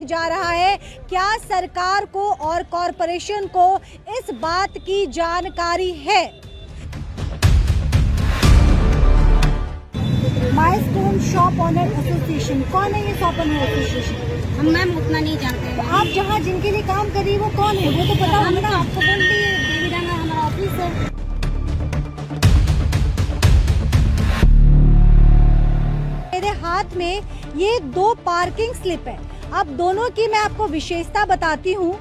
जा रहा है? क्या सरकार को और कॉरपोरेशन को इस बात की जानकारी है? माइलस्टोन शॉप ओनर एसोसिएशन, कौन है ये शॉप ओनर एसोसिएशन? हम मैम उतना नहीं जानते हैं। आप जहाँ जिनके लिए काम कर रही है वो कौन है, वो तो पता हम होगा तो ना? आपको बोलती है, देवी डांगा हमारा ऑफिस है। मेरे हाथ में ये 2 पार्किंग स्लिप है। अब दोनों की मैं आपको विशेषता बताती हूँ।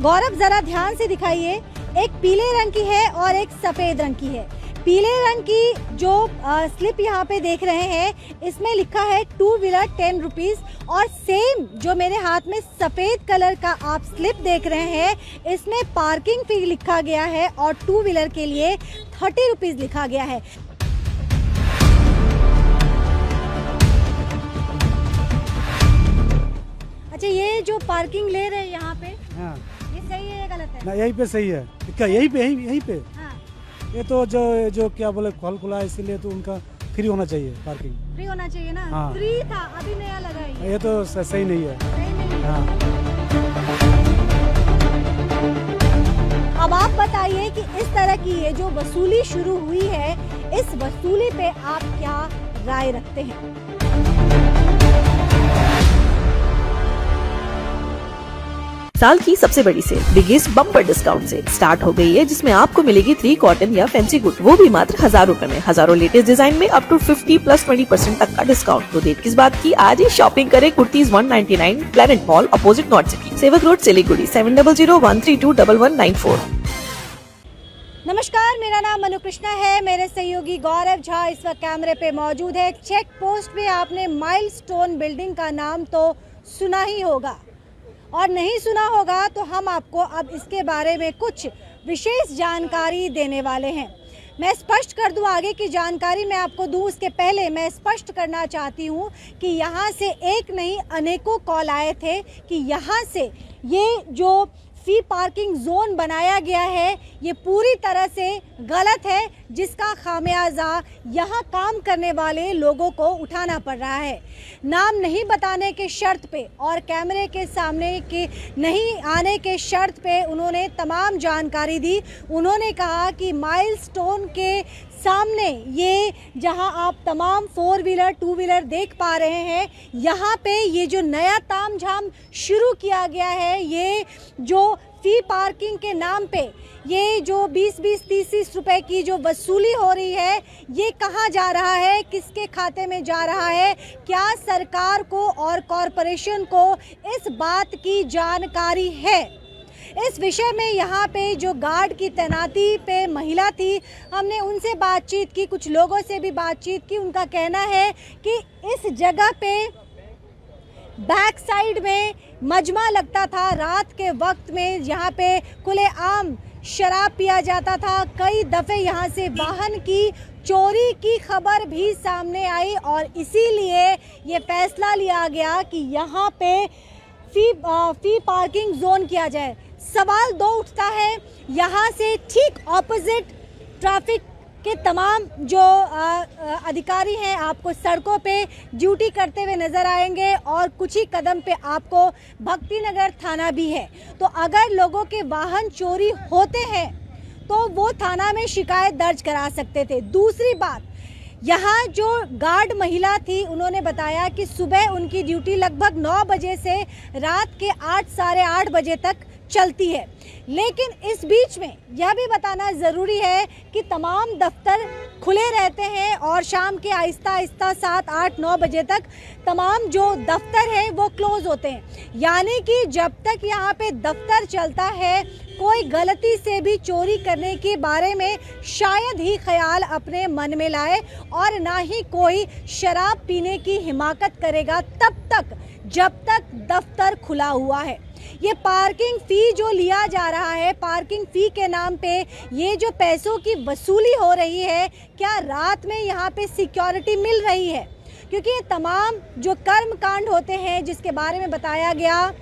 गौरव जरा ध्यान से दिखाइए, एक पीले रंग की है और एक सफेद रंग की है। पीले रंग की जो स्लिप यहाँ पे देख रहे हैं, इसमें लिखा है 2 व्हीलर 10 रुपीज, और सेम जो मेरे हाथ में सफेद कलर का आप स्लिप देख रहे हैं, इसमें पार्किंग फी लिखा गया है और 2 व्हीलर के लिए 30 रुपीज लिखा गया है। अच्छा, ये जो पार्किंग ले रहे हैं यहाँ पे, हाँ, ये सही है या गलत है? ना यहीं पे सही है क्या? यहीं पे हाँ, ये तो जो क्या बोले खोल खुला है, इसीलिए तो उनका फ्री होना चाहिए पार्किंग। फ्री होना चाहिए ना? हाँ। फ्री था, अभी नया लगा है ये तो सही नहीं है। सही नहीं है। हाँ, अब आप बताइए कि इस तरह की ये जो वसूली शुरू हुई है, इस वसूली पे आप क्या राय रखते हैं? साल की सबसे बड़ी sale biggest bumper discount sale start हो गई है, जिसमें आपको मिलेगी 3 कॉटन या फैंसी गुड, वो भी मात्र 1000 रुपए में। हजारों लेटेस्ट डिजाइन में अप टू 50 प्लस 20% तक का डिस्काउंट। तो देर किस बात की, आज ही शॉपिंग करें। Kurtis 199, planet mall opposite north city, सेवक रोड, सिलीगुड़ी। 7001321194। नमस्कार, मेरा नाम मनु कृष्णा है। मेरे सहयोगी गौरव झा इस वक्त कैमरे पे मौजूद है। चेक पोस्ट पे आपने माइलस्टोन बिल्डिंग का नाम तो सुना ही होगा, और नहीं सुना होगा तो हम आपको अब इसके बारे में कुछ विशेष जानकारी देने वाले हैं। मैं स्पष्ट कर दूं, आगे की जानकारी मैं आपको दूं उसके पहले मैं स्पष्ट करना चाहती हूं कि यहाँ से एक नहीं अनेकों कॉल आए थे कि यहाँ से ये जो फी पार्किंग जोन बनाया गया है, ये पूरी तरह से गलत है, जिसका खामियाजा यहाँ काम करने वाले लोगों को उठाना पड़ रहा है। नाम नहीं बताने के शर्त पे और कैमरे के सामने के नहीं आने के शर्त पे उन्होंने तमाम जानकारी दी। उन्होंने कहा कि माइलस्टोन के सामने ये जहां आप तमाम 4 व्हीलर 2 व्हीलर देख पा रहे हैं, यहाँ पे ये जो नया तामझाम शुरू किया गया है, ये जो फी पार्किंग के नाम पे ये जो 20-20, 30-30 रुपए की जो वसूली हो रही है, ये कहाँ जा रहा है, किसके खाते में जा रहा है? क्या सरकार को और कॉरपोरेशन को इस बात की जानकारी है? इस विषय में यहाँ पे जो गार्ड की तैनाती पे महिला थी, हमने उनसे बातचीत की, कुछ लोगों से भी बातचीत की। उनका कहना है कि इस जगह पे बैक साइड में मजमा लगता था, रात के वक्त में यहाँ पे खुलेआम शराब पिया जाता था। कई दफ़े यहाँ से वाहन की चोरी की खबर भी सामने आई और इसीलिए ये फैसला लिया गया कि यहाँ पे फी पार्किंग जोन किया जाए। सवाल 2 उठता है, यहाँ से ठीक ऑपोजिट ट्रैफिक के तमाम जो अधिकारी हैं आपको सड़कों पे ड्यूटी करते हुए नज़र आएंगे और कुछ ही कदम पे आपको भक्ति नगर थाना भी है। तो अगर लोगों के वाहन चोरी होते हैं तो वो थाना में शिकायत दर्ज करा सकते थे। दूसरी बात, यहाँ जो गार्ड महिला थी, उन्होंने बताया कि सुबह उनकी ड्यूटी लगभग 9 बजे से रात के 8 साढ़े 8 बजे तक चलती है। लेकिन इस बीच में यह भी बताना ज़रूरी है कि तमाम दफ्तर खुले रहते हैं और शाम के आहिस्ता आहिस्ता 7, 8, 9 बजे तक तमाम जो दफ्तर हैं वो क्लोज़ होते हैं। यानी कि जब तक यहाँ पे दफ्तर चलता है, कोई गलती से भी चोरी करने के बारे में शायद ही ख्याल अपने मन में लाए और ना ही कोई शराब पीने की हिमाकत करेगा तब तक जब तक दफ्तर खुला हुआ है। ये पार्किंग फ़ी जो लिया जा रहा है, पार्किंग फ़ी के नाम पे ये जो पैसों की वसूली हो रही है, क्या रात में यहाँ पे सिक्योरिटी मिल रही है? क्योंकि ये तमाम जो कर्म कांड होते हैं जिसके बारे में बताया गया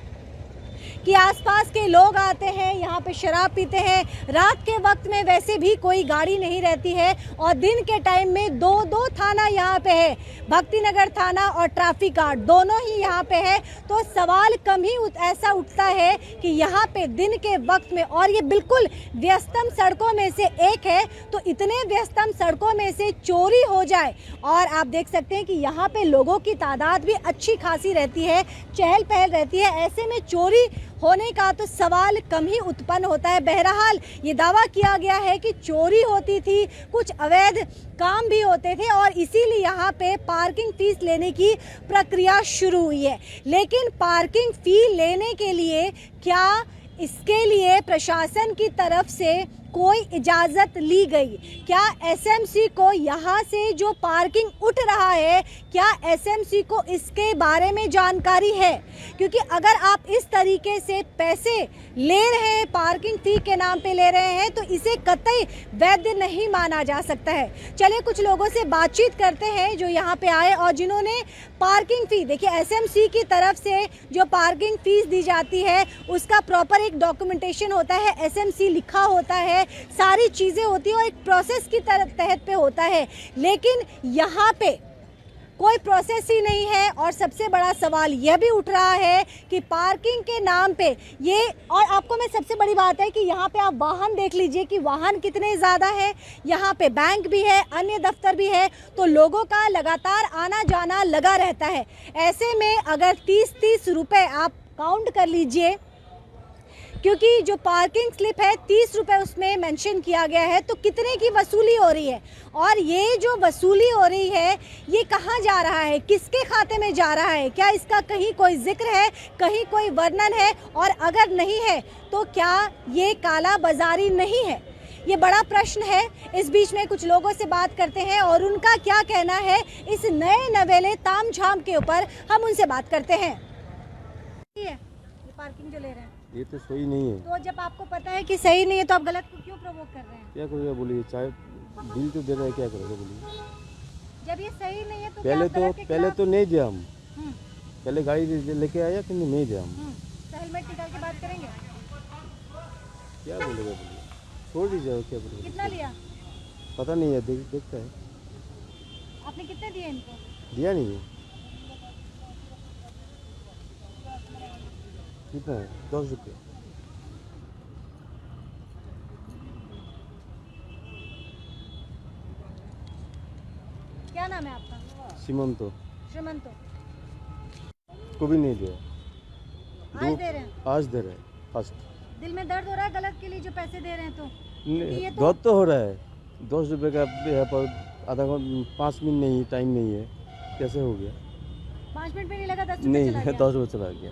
कि आसपास के लोग आते हैं, यहाँ पे शराब पीते हैं। रात के वक्त में वैसे भी कोई गाड़ी नहीं रहती है और दिन के टाइम में दो थाना यहाँ पे है, भक्ति नगर थाना और ट्रैफिक गार्ड दोनों ही यहाँ पे है। तो सवाल कम ही ऐसा उठता है कि यहाँ पे दिन के वक्त में, और ये बिल्कुल व्यस्तम सड़कों में से एक है, तो इतने व्यस्तम सड़कों में से चोरी हो जाए। और आप देख सकते हैं कि यहाँ पे लोगों की तादाद भी अच्छी खासी रहती है, चहल पहल रहती है, ऐसे में चोरी होने का तो सवाल कम ही उत्पन्न होता है। बहरहाल ये दावा किया गया है कि चोरी होती थी, कुछ अवैध काम भी होते थे और इसीलिए यहाँ पे पार्किंग फीस लेने की प्रक्रिया शुरू हुई है। लेकिन पार्किंग फी लेने के लिए क्या इसके लिए प्रशासन की तरफ से कोई इजाज़त ली गई? क्या एसएमसी को यहाँ से जो पार्किंग उठ रहा है, क्या एसएमसी को इसके बारे में जानकारी है? क्योंकि अगर आप इस तरीके से पैसे ले रहे हैं, पार्किंग फी के नाम पे ले रहे हैं, तो इसे कतई वैध नहीं माना जा सकता है। चलिए कुछ लोगों से बातचीत करते हैं जो यहाँ पे आए और जिन्होंने पार्किंग फी, देखिए एसएमसी की तरफ से जो पार्किंग फीस दी जाती है उसका प्रॉपर एक डॉक्यूमेंटेशन होता है, एसएमसी लिखा होता है, सारी चीजें होती है और एक प्रोसेस की तहत पे होता है। लेकिन यहाँ पे कोई प्रोसेस ही नहीं है और सबसे बड़ा सवाल यह भी उठ रहा है कि पार्किंग के नाम पे ये, और आपको मैं सबसे बड़ी बात है कि यहाँ पे आप वाहन देख लीजिए कि वाहन कितने ज़्यादा है, यहाँ पे बैंक भी है, अन्य दफ्तर भी है, तो लोगों का लगातार आना जाना लगा रहता है। ऐसे में अगर 30-30 रुपये आप काउंट कर लीजिए, क्योंकि जो पार्किंग स्लिप है 30 रुपये उसमें मेंशन किया गया है, तो कितने की वसूली हो रही है? और ये जो वसूली हो रही है ये कहाँ जा रहा है, किसके खाते में जा रहा है? क्या इसका कहीं कोई जिक्र है, कहीं कोई वर्णन है? और अगर नहीं है तो क्या ये काला बाजारी नहीं है? ये बड़ा प्रश्न है। इस बीच में कुछ लोगों से बात करते हैं और उनका क्या कहना है इस नए नवेले ताम झाम के ऊपर, हम उनसे बात करते हैं। ये पार्किंग जो ले रहे हैं ये तो सही नहीं है। तो जब आपको पता है कि सही नहीं है तो आप गलत को क्यों प्रवोक कर रहे हैं? क्या करोगे बोलिए, चाहे बिल तो दे रहे हैं, क्या करोगे बोलिए? जब ये सही नहीं है तो पहले तो नहीं दिया हम, पहले गाड़ी लेके आया कि नहीं दिया हम। तो हेलमेट निकाल के बात करेंगे? क्या बोलेगा बोलिए, छोड़ दीजिए। क्या बोलेगा? कितना लिया पता नहीं है, देखता है। आपने कितने दिए इनको? दिया नहीं है। कितना है? 10 रुपये। क्या नाम है आपका? सीमंतो। श्रीमंतो। को भी नहीं दिया। आज दे रहे हैं? आज दे रहे हैं फर्स्ट। दिल में दर्द हो रहा है गलत के लिए जो पैसे दे रहे हैं? तो ये तो दर्द तो हो रहा है। 10 रुपये का है पर आधा घंटा 5 मिनट नहीं, टाइम नहीं है, कैसे हो गया? 5 मिनट भी नहीं लगा, 10 रुपये नहीं, चला गया। 10 रुपये चला गया।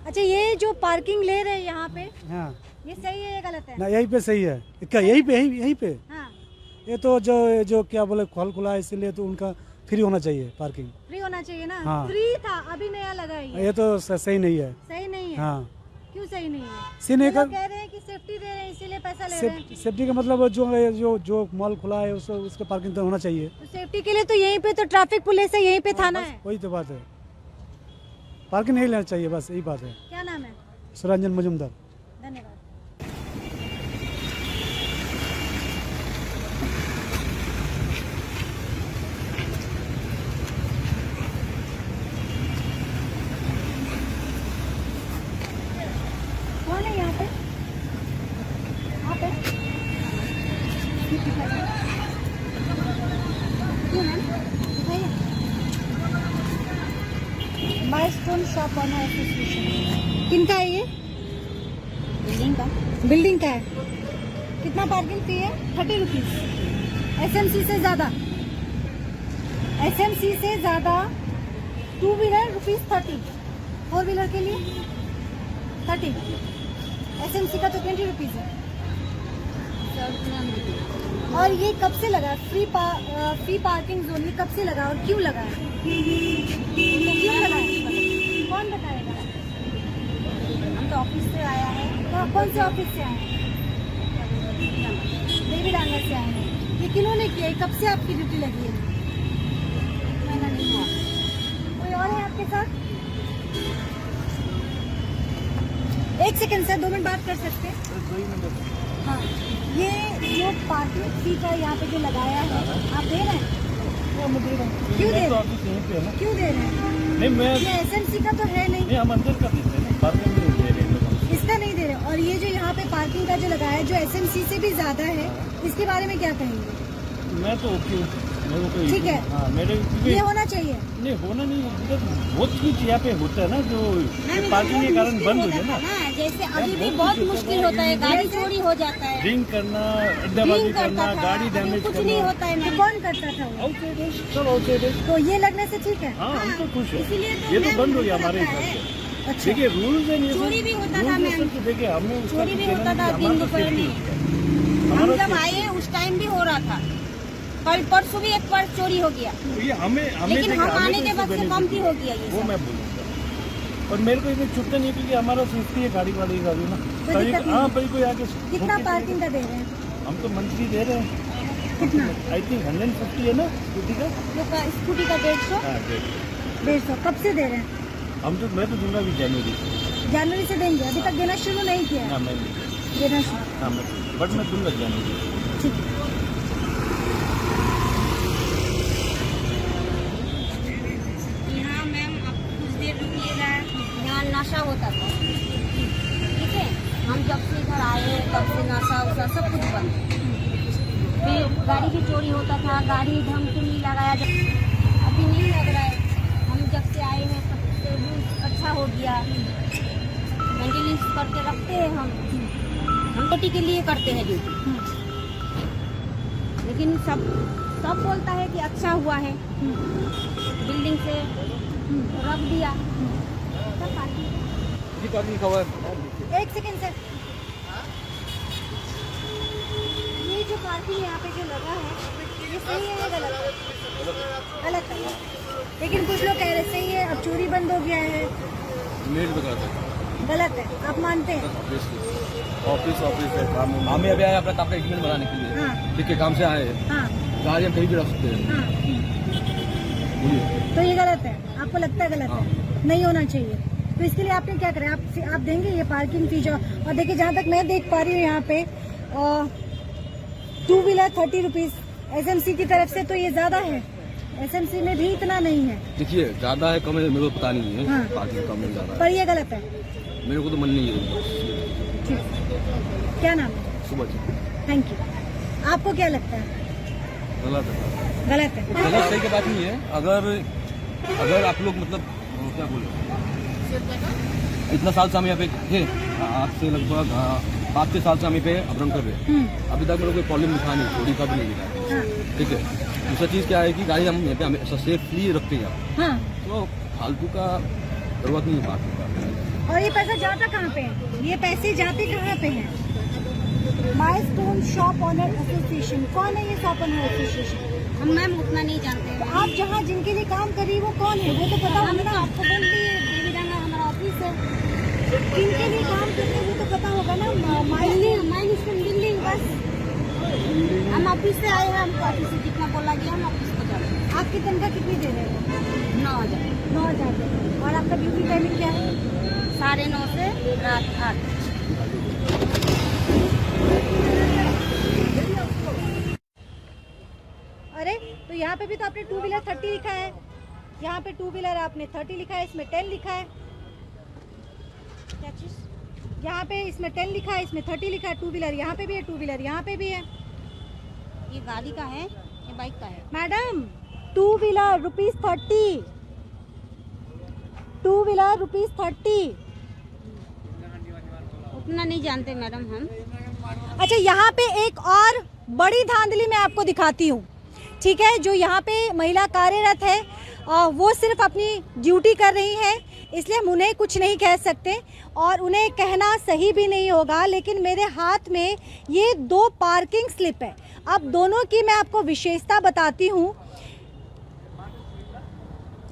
अच्छा, ये जो पार्किंग ले रहे हैं यहाँ पे, हाँ ये सही है या गलत है? ना, यहीं पे सही है क्या? यहीं पे हाँ, ये तो जो क्या बोले खोल खुला है, इसीलिए तो उनका फ्री होना चाहिए, पार्किंग फ्री होना चाहिए ना। हाँ। फ्री था, अभी नया लगा है ये तो सही नहीं है। सही नहीं है? हाँ, क्यों सही नहीं है? सही नहीं ये लोग कर, कह रहे हैं कि सेफ्टी दे रहे हैं इसीलिए पैसा ले रहे हैं। सेफ्टी का मतलब जो मॉल खुला है उसका पार्किंग तो होना चाहिए। तो सेफ्टी के लिए तो यहीं पे तो ट्रैफिक पुलिस है, यहीं पे थाना है। वही तो बात है, पार्किंग नहीं लेना चाहिए, बस यही बात है। क्या नाम है? सुरंजन मजुमदार। धन्यवाद। कौन है यहाँ पे? आप है? क्यों मैम? बताइए। माइलस्टोन शॉप ओनर एसोसिएशन किनका है ये? बिल्डिंग का है। कितना पार्किंग फी है? 30 रुपीज। एसएमसी से ज़्यादा, एसएमसी से ज़्यादा। 2 व्हीलर रुपीज़ 30, 4 व्हीलर के लिए 30। एसएमसी का तो 20 रुपीज़ है। और ये कब से लगा फ्री पार्किंग जोन? ये कब से लगा और क्यों लगा है? क्यों लगा है? कौन बताएगा? हम तो ऑफिस से आया है। तो आप कौन से ऑफिस से आए हैं? देवी डांगा से आए हैं। ये किन्होंने किया? कब से आपकी ड्यूटी लगी है? महीना नहीं हुआ। कोई और है आपके साथ? एक सेकंड सर, 2 मिनट बात कर सकते हैं? हाँ, ये जो पार्किंग फी का यहाँ पे जो लगाया है, आप दे रहे हैं? क्यों दे रहे हैं? क्यों दे रहे हैं? नहीं मैं ये एसएमसी का तो है नहीं, हम अंदर का देते हैं, पार्किंग में नहीं दे रहे। इसका नहीं दे रहे। और ये जो यहाँ पे पार्किंग का जो लगाया है, जो एसएमसी से भी ज्यादा है, इसके बारे में क्या कहेंगे? मैं तो ओके हूँ, मेरे को कोई ठीक है। हाँ, मेरे ये होना चाहिए। नहीं होना नहीं, बहुत कुछ यहाँ पे होता है ना, जो पार्किंग के कारण बंद हो गया ना। जैसे अभी भी बहुत मुश्किल होता है, गाड़ी चोरी हो जाता है, ड्रिंक करना, अड्डाबाजी करना, गाड़ी डैमेज कुछ नहीं करना। होता है तो मैम। कौन करता था वो? चलो ओके, तो ये लगने से ठीक है। हाँ हम तो खुश है। इसीलिए तो ये तो मैम बंद हो गया मुझे हमारे लगता हिसाब है। से। अच्छा, देखिए रूल्स है, चोरी भी होता था मैम। देखिए हमें उसका चोरी भी कुछ होता देना था नहीं, दिन हमारा दोपहर में। safety है। हम हमारा जब आए उस टाइम भी हो रहा था, कल परसों भी एक पर्स चोरी हो गया, तो ये हमें लेकिन देखिए, हम हमें आने तो के बाद इससे से कम ही हो गया ये वो सब। मैं बोलूँगा। और मेरे को इसमें छुट्टा नहीं है, क्योंकि हमारा सेफ्टी है गाड़ी वाली का भी ना। कोई दिक्कत नहीं। हाँ भाई कोई आके कितना पार्किंग का दे रहे हैं? हम तो मंथली दे रहे हैं, कितना? आई थिंक 150 है ना स्कूटी का। जो का स्कूटी का 150। हाँ 150 कब से दे रहे हैं? मैं तो दूंगा भी जनवरी से। जनवरी से देंगे? अभी तक देना शुरू नहीं किया है? हाँ मैं नहीं, देना शुरू, हाँ बट मैं दूंगा जनवरी से। ठीक है। यहाँ मैम आप कुछ देर रुकिएगा, यहाँ नशा होता था, ठीक है। हम जब से इधर आए तब से नशा उशा सब कुछ बंद है। फिर गाड़ी भी चोरी होता था, गाड़ी ढंग से नहीं लगाया, अभी नहीं लग रहा है। हम जब से आए हैं तब से भी अच्छा हो गया, मेंटेनेंस करके रखते हैं हम ड्यूटी के लिए करते हैं ड्यूटी, लेकिन सब बोलता है कि अच्छा हुआ है, बिल्डिंग से रख दिया। एक सेकंड सर, ये जो पार्किंग यहाँ पे जो लगा है, ये सही है या गलत है? गलत है, लेकिन कुछ लोग कह रहे सही है, अब चोरी बंद हो गया है। गलत है, आप मानते हैं? ऑफिस है, काम हमें अभी आया अपना आपका एग्रीमेंट बनाने के लिए, हाँ ठीक है, काम से आए हैं। हाँ गाड़ी हम कहीं भी रख सकते हैं, हाँ, बोलिए। तो ये गलत है, आपको लगता है गलत है, नहीं होना चाहिए। तो इसके लिए आपने क्या करा? आप देंगे ये पार्किंग फी जो, और देखिए जहाँ तक मैं देख पा रही हूँ यहाँ पे 2 व्हीलर 30 रुपीज एसएमसी की तरफ से, तो ये ज्यादा है। एसएमसी में भी इतना नहीं है। देखिए ज्यादा है कम है मेरे को पता नहीं है, हाँ। पार्किंग कम है ज्यादा है, पर ये गलत है। मेरे को तो मन नहीं है। ठीक, क्या नाम है? सुबह जी थैंक यू। आपको क्या लगता है? गलत है, गलत है। गलत सही की बात नहीं है। अगर आप लोग मतलब क्या बोले, इतना साल से हम यहाँ पे थे, आज से लगभग 5-6 साल से हम यहाँ पे अपरम कर रहे हैं, अभी तक मेरे को कोई प्रॉब्लम दिखा नहीं, चोरी का भी नहीं दिखा, हाँ ठीक है। दूसरा चीज़ क्या है कि गाड़ी हम यहाँ पे हमेशा सेफली रखते हैं, हाँ। तो फालतू का जरूरत नहीं है बात का। और ये पैसा जाता कहाँ पे है? ये पैसे जाते कहाँ पे हैं? माइलस्टोन शॉप ओनर एसोसिएशन, कौन है ये शॉप ओनर एसोसिएशन? हम मैम उतना नहीं जानते हैं। आप जहाँ जिनके लिए काम कर रही है वो कौन है, वो तो पता हम होगा तो ना। आपको बोल दिए, देवीडांगा हमारा ऑफिस है। किनके लिए काम कर रहे हैं वो तो पता होगा ना। माइलस्टोन बिल्डिंग, बस हम ऑफिस से आए हैं, हमको ऑफिस से जितना बोला गया हम ऑफिस को जाते हैं। आपकी तनख्वाह कितनी दे रहे हैं? 9,000, 9,000। और आपका ड्यूटी टाइमिंग क्या है? 9:30 से रात 8। अरे तो यहाँ पे भी तो आपने 2 व्हीलर 30 लिखा है, यहाँ पे 2 व्हीलर आपने 30 लिखा है, इसमें 10 लिखा है। क्या चीज? यहाँ पे इसमें 10 लिखा है, इसमें 30 लिखा है। 2 व्हीलर यहाँ पे भी है, 2 व्हीलर यहाँ पे भी है। ये गाड़ी का है, ये बाइक का है। Madam 2 wheeler ₹30, 2 wheeler ₹30। उतना नहीं जानते मैडम हम। अच्छा, यहाँ पे एक और बड़ी धांधली मैं आपको दिखाती हूँ, ठीक है। जो यहाँ पे महिला कार्यरत है वो सिर्फ अपनी ड्यूटी कर रही है, इसलिए हम उन्हें कुछ नहीं कह सकते और उन्हें कहना सही भी नहीं होगा। लेकिन मेरे हाथ में ये 2 पार्किंग स्लिप है। अब दोनों की मैं आपको विशेषता बताती हूँ।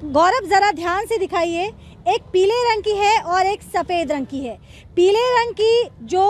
गौरव ज़रा ध्यान से दिखाइए, एक पीले रंग की है और एक सफ़ेद रंग की है। पीले रंग की जो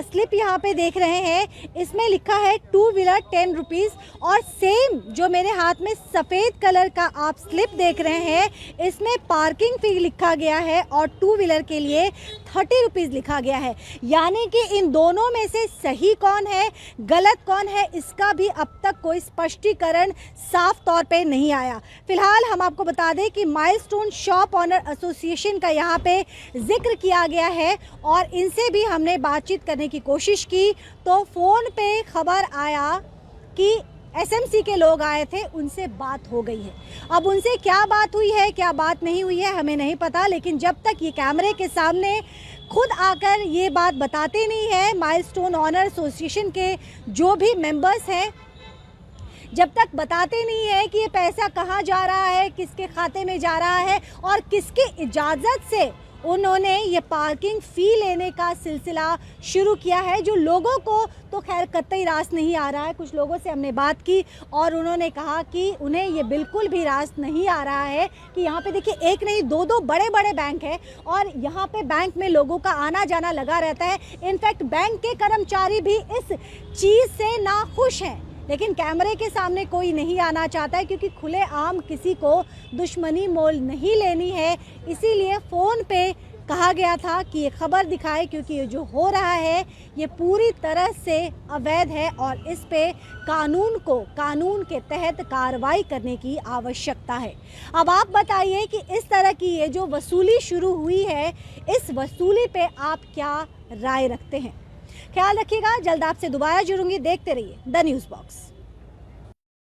स्लिप यहाँ पे देख रहे हैं इसमें लिखा है 2 व्हीलर 10 रुपीज़, और सेम जो मेरे हाथ में सफ़ेद कलर का आप स्लिप देख रहे हैं इसमें पार्किंग फ़ी लिखा गया है और 2 व्हीलर के लिए 30 रुपीज़ लिखा गया है। यानी कि इन दोनों में से सही कौन है गलत कौन है इसका भी अब तक कोई स्पष्टीकरण साफ तौर पे नहीं आया। फिलहाल हम आपको बता दें कि माइलस्टोन शॉप ऑनर एसोसिएशन का यहाँ पे जिक्र किया गया है और इनसे भी हमने बातचीत करने की कोशिश की तो फ़ोन पे खबर आया कि एसएमसी के लोग आए थे, उनसे बात हो गई है। अब उनसे क्या बात हुई है क्या बात नहीं हुई है हमें नहीं पता, लेकिन जब तक ये कैमरे के सामने खुद आकर ये बात बताते नहीं है माइलस्टोन ऑनर एसोसिएशन के जो भी मेंबर्स हैं, जब तक बताते नहीं है कि ये पैसा कहाँ जा रहा है, किसके खाते में जा रहा है और किसकी इजाज़त से उन्होंने ये पार्किंग फ़ी लेने का सिलसिला शुरू किया है, जो लोगों को तो खैर कतई रास नहीं आ रहा है। कुछ लोगों से हमने बात की और उन्होंने कहा कि उन्हें ये बिल्कुल भी रास नहीं आ रहा है कि यहाँ पे देखिए एक नहीं दो बड़े बड़े बैंक हैं और यहाँ पे बैंक में लोगों का आना जाना लगा रहता है। इनफैक्ट बैंक के कर्मचारी भी इस चीज़ से नाखुश हैं, लेकिन कैमरे के सामने कोई नहीं आना चाहता है क्योंकि खुले आम किसी को दुश्मनी मोल नहीं लेनी है। इसीलिए फ़ोन पे कहा गया था कि ये खबर दिखाए क्योंकि ये जो हो रहा है ये पूरी तरह से अवैध है और इस पे कानून के तहत कार्रवाई करने की आवश्यकता है। अब आप बताइए कि इस तरह की ये जो वसूली शुरू हुई है इस वसूली पे आप क्या राय रखते हैं। ख्याल रखिएगा, जल्द आपसे दोबारा जुड़ूंगी। देखते रहिए द न्यूज़ बॉक्स।